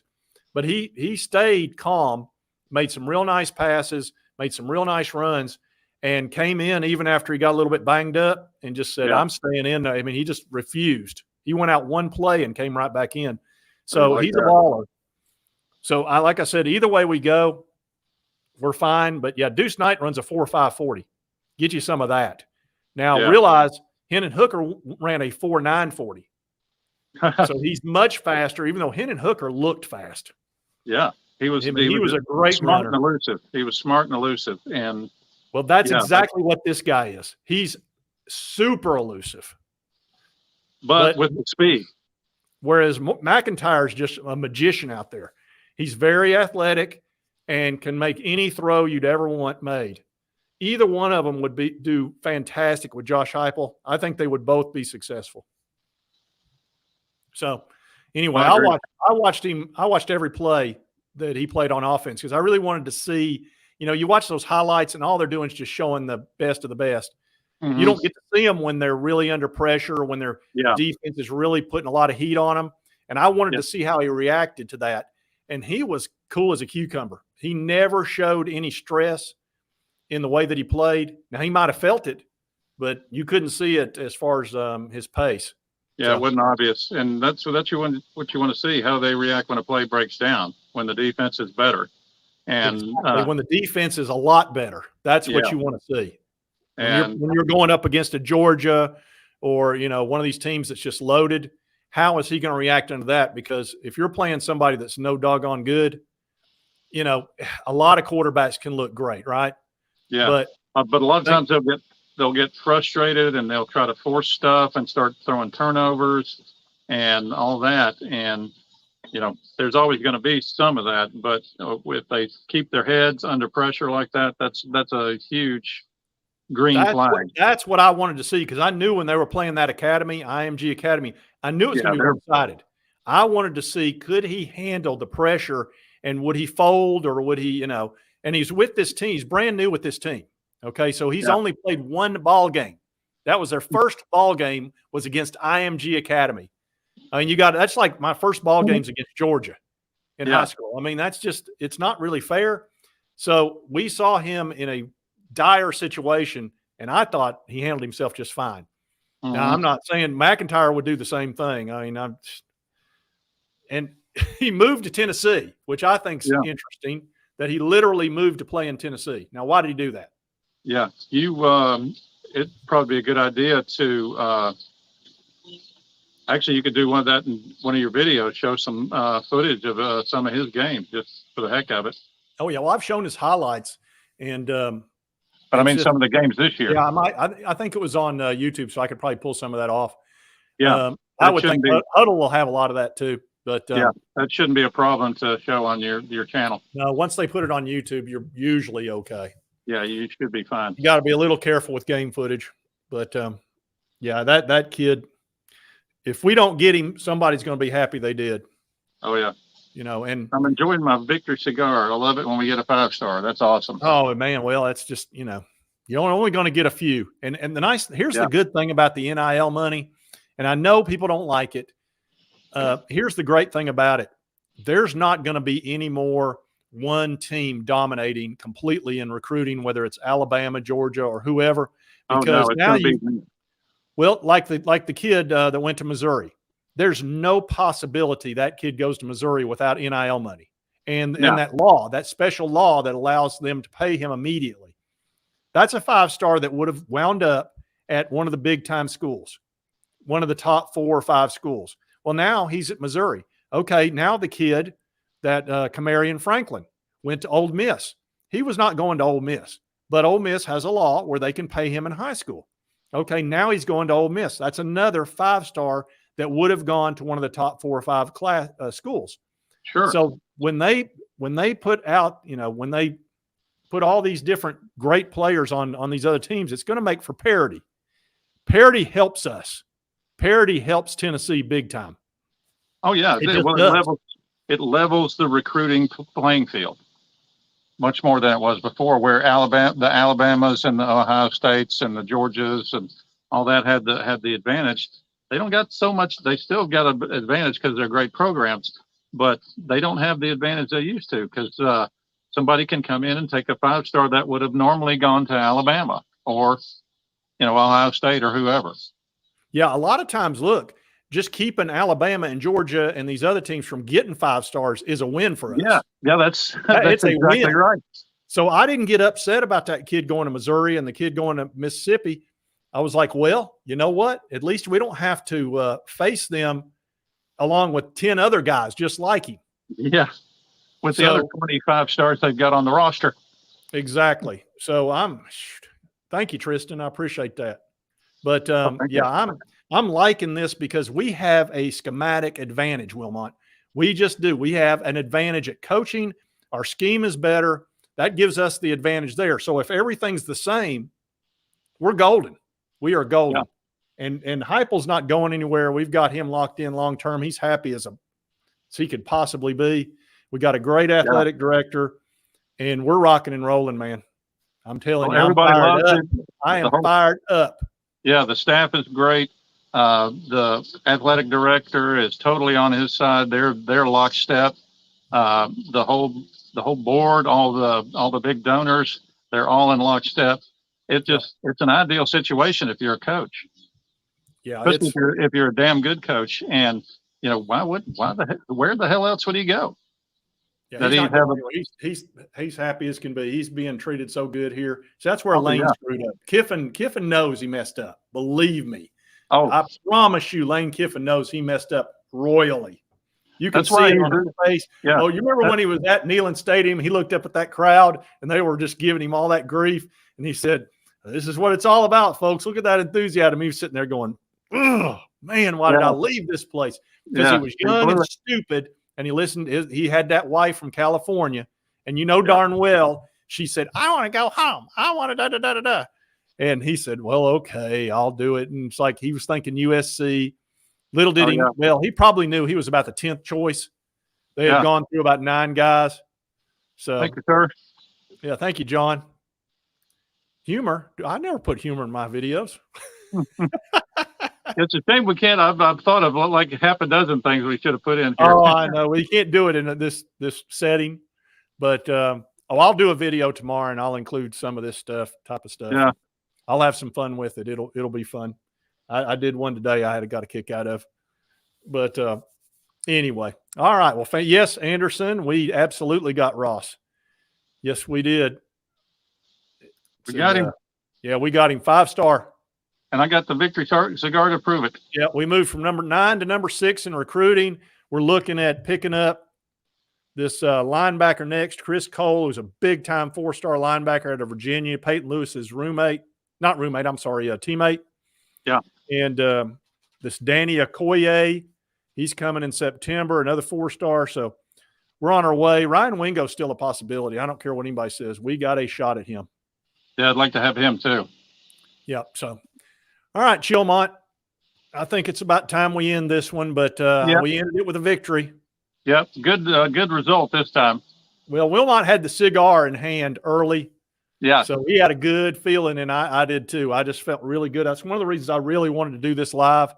But he stayed calm, made some real nice passes, made some real nice runs, and came in even after he got a little bit banged up and just said, I'm staying in. I mean, he just refused. He went out one play and came right back in. So he's a baller. So like I said, either way we go, we're fine. But yeah, Deuce Knight runs a 4.540. Get you some of that. Now realize Hendon Hooker ran a 4.940. So he's much faster, even though Hendon Hooker looked fast. Yeah, he was a great smart runner. And elusive. He was smart and elusive, and that's exactly what this guy is. He's super elusive, but with the speed. Whereas McIntyre is just a magician out there. He's very athletic and can make any throw you'd ever want made. Either one of them would do fantastic with Josh Heupel. I think they would both be successful. So anyway, I watched every play that he played on offense because I really wanted to see, you watch those highlights and all they're doing is just showing the best of the best. Mm-hmm. You don't get to see them when they're really under pressure or when their defense is really putting a lot of heat on them. And I wanted to see how he reacted to that. And he was cool as a cucumber. He never showed any stress in the way that he played. Now, he might have felt it, but you couldn't see it as far as his pace. Yeah, So, it wasn't obvious, and that's what you want to see, how they react when a play breaks down, when the defense is better. And exactly. When the defense is a lot better, that's what you want to see. When you're going up against a Georgia or, one of these teams that's just loaded, how is he going to react into that? Because if you're playing somebody that's no doggone good, a lot of quarterbacks can look great, right? Yeah, but a lot of times they'll get frustrated and they'll try to force stuff and start throwing turnovers and all that. And there's always going to be some of that. But if they keep their heads under pressure like that, that's a huge green flag. That's what I wanted to see, because I knew when they were playing that academy, IMG Academy, I knew it was going to be one-sided. I wanted to see, could he handle the pressure, and would he fold, or would he, and he's with this team. He's brand new with this team. Okay, so he's only played one ball game. That was their first ball game, was against IMG Academy. I mean, that's like my first ball games against Georgia in high school. I mean, it's not really fair. So we saw him in a dire situation, and I thought he handled himself just fine. Now, I'm not saying McIntyre would do the same thing. I mean, and he moved to Tennessee, which I think is interesting, that he literally moved to play in Tennessee. Now, why did he do that? Yeah, it'd probably be a good idea to actually, you could do one of that in one of your videos, show some footage of some of his games just for the heck of it. Oh, yeah. Well, I've shown his highlights, and but I mean, some of the games this year. Yeah, I think it was on YouTube, so I could probably pull some of that off. Yeah, I would think Huddle will have a lot of that too. But that shouldn't be a problem to show on your channel. No, once they put it on YouTube, you're usually okay. Yeah, you should be fine. You got to be a little careful with game footage, but yeah, that kid, if we don't get him, somebody's going to be happy they did. Oh yeah. And I'm enjoying my victory cigar. I love it when we get a 5-star. That's awesome. Oh man, well, that's just, you're only going to get a few. And here's the good thing about the NIL money. And I know people don't like it. Here's the great thing about it. There's not going to be any more one team completely in recruiting, whether it's Alabama, Georgia, or whoever, because like the kid that went to Missouri, there's no possibility that kid goes to Missouri without NIL money. And that special law that allows them to pay him immediately. That's a 5-star that would have wound up at one of the big time schools, one of the top 4 or 5 schools. Well, now he's at Missouri. Okay, now the kid that Kamarion Franklin went to Ole Miss. He was not going to Ole Miss, but Ole Miss has a law where they can pay him in high school. Okay, now he's going to Ole Miss. That's another 5-star that would have gone to one of the top 4 or 5 schools. Sure. So when they put out, when they put all these different great players on these other teams, it's going to make for parity. Parity helps us. Parity helps Tennessee big time. Oh yeah, it levels the recruiting playing field much more than it was before, where the Alabamas and the Ohio States and the Georgias and all that had the advantage. They don't got so much. They still got an advantage because they're great programs, but they don't have the advantage they used to, because somebody can come in and take a 5-star that would have normally gone to Alabama or Ohio State or whoever. Yeah, a lot of times, look, just keeping Alabama and Georgia and these other teams from getting 5 stars is a win for us. Yeah, that's it's exactly a win. Right. So I didn't get upset about that kid going to Missouri and the kid going to Mississippi. I was like, well, you know what? At least we don't have to face them along with 10 other guys just like him. Yeah, with the other 25 stars they've got on the roster. Exactly. So thank you, Tristan. I appreciate that. But I'm liking this because we have a schematic advantage, Wilmot. We just do. We have an advantage at coaching. Our scheme is better. That gives us the advantage there. So if everything's the same, we're golden. We are golden. Yeah. And Heupel's not going anywhere. We've got him locked in long term. He's happy as he could possibly be. We got a great athletic director, and we're rocking and rolling, man. I'm telling you, everybody loves it. I am fired up. Yeah, the staff is great. The athletic director is totally on his side. They're lockstep. the whole board, all the big donors, they're all in lockstep. It's an ideal situation if you're a coach. Yeah, Especially if you're a damn good coach. And where the hell else would he go? Yeah, he's happy as can be. He's being treated so good here. So that's where Lane screwed up. Kiffin knows he messed up. Believe me. Oh, I promise you, Lane Kiffin knows he messed up royally. You can see it on his face. Yeah. Oh, you remember when he was at Neyland Stadium? He looked up at that crowd, and they were just giving him all that grief. And he said, "This is what it's all about, folks. Look at that enthusiasm." He was sitting there going, "Oh man, why did I leave this place?" Because he was young and stupid. And he listened. He had that wife from California, and darn well she said, "I want to go home. I want to da da da da da." And he said, "Well, okay, I'll do it." And it's like he was thinking USC. Little did he, well, he probably knew he was about the 10th choice. They had gone through about 9 guys. So thank you, sir. Yeah, thank you, John. Humor. I never put humor in my videos. It's a shame we can't. I've thought of like half a dozen things we should have put in here. Oh, I know. We can't do it in this setting. But I'll do a video tomorrow, and I'll include some of this type of stuff. Yeah. I'll have some fun with it. It'll be fun. I did one today I got a kick out of. But anyway. All right. Well, yes, Anderson, we absolutely got Ross. Yes, we did. We got him. Yeah, we got him 5-star. And I got the victory cigar to prove it. Yeah, we moved from number 9 to number 6 in recruiting. We're looking at picking up this linebacker next, Chris Cole, who's a big-time 4-star linebacker out of Virginia. Peyton Lewis's teammate. Yeah. And this Danny Okoye, he's coming in September, another 4-star. So we're on our way. Ryan Wingo's still a possibility. I don't care what anybody says. We got a shot at him. Yeah, I'd like to have him too. Yeah. So, all right, Chilmont. I think it's about time we end this one, but we ended it with a victory. Yep. Good result this time. Well, Wilmot had the cigar in hand early. Yeah. So he had a good feeling, and I did too. I just felt really good. That's one of the reasons I really wanted to do this live.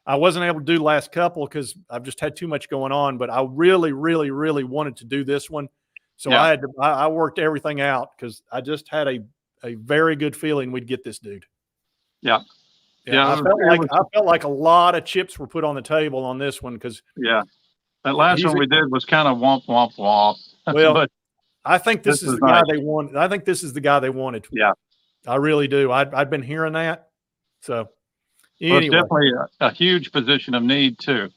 I wasn't able to do the last couple because I've just had too much going on, but I really, really, really wanted to do this one. So I worked everything out because I just had a very good feeling we'd get this dude. Yeah. I felt like a lot of chips were put on the table on this one because that last one we did was kind of womp womp womp. Well, but I think this is the guy they wanted. I think this is the guy they wanted. Yeah, I really do. I've been hearing that. So anyway. It's definitely a huge position of need too.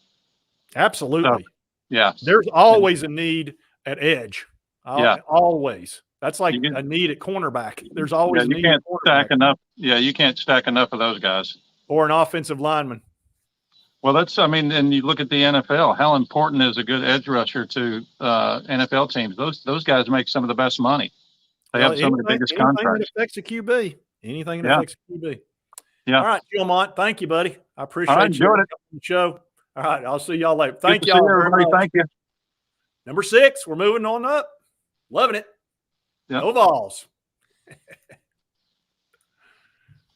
Absolutely. So, there's always a need at edge. Always. That's like a need at cornerback. There's always a need at cornerback. Stack enough. Yeah, you can't stack enough of those guys. Or an offensive lineman. Well, and you look at the NFL, how important is a good edge rusher to NFL teams? Those guys make some of the best money. They have some of the biggest contracts. Anything that affects a QB. Anything that affects a QB. Yeah. All right, Gilmont, thank you, buddy. I appreciate you. Enjoyed it. The show. All right, I'll see y'all later. Thank y'all very much. Thank you. Number 6, we're moving on up. Loving it. Yep. Go Vols.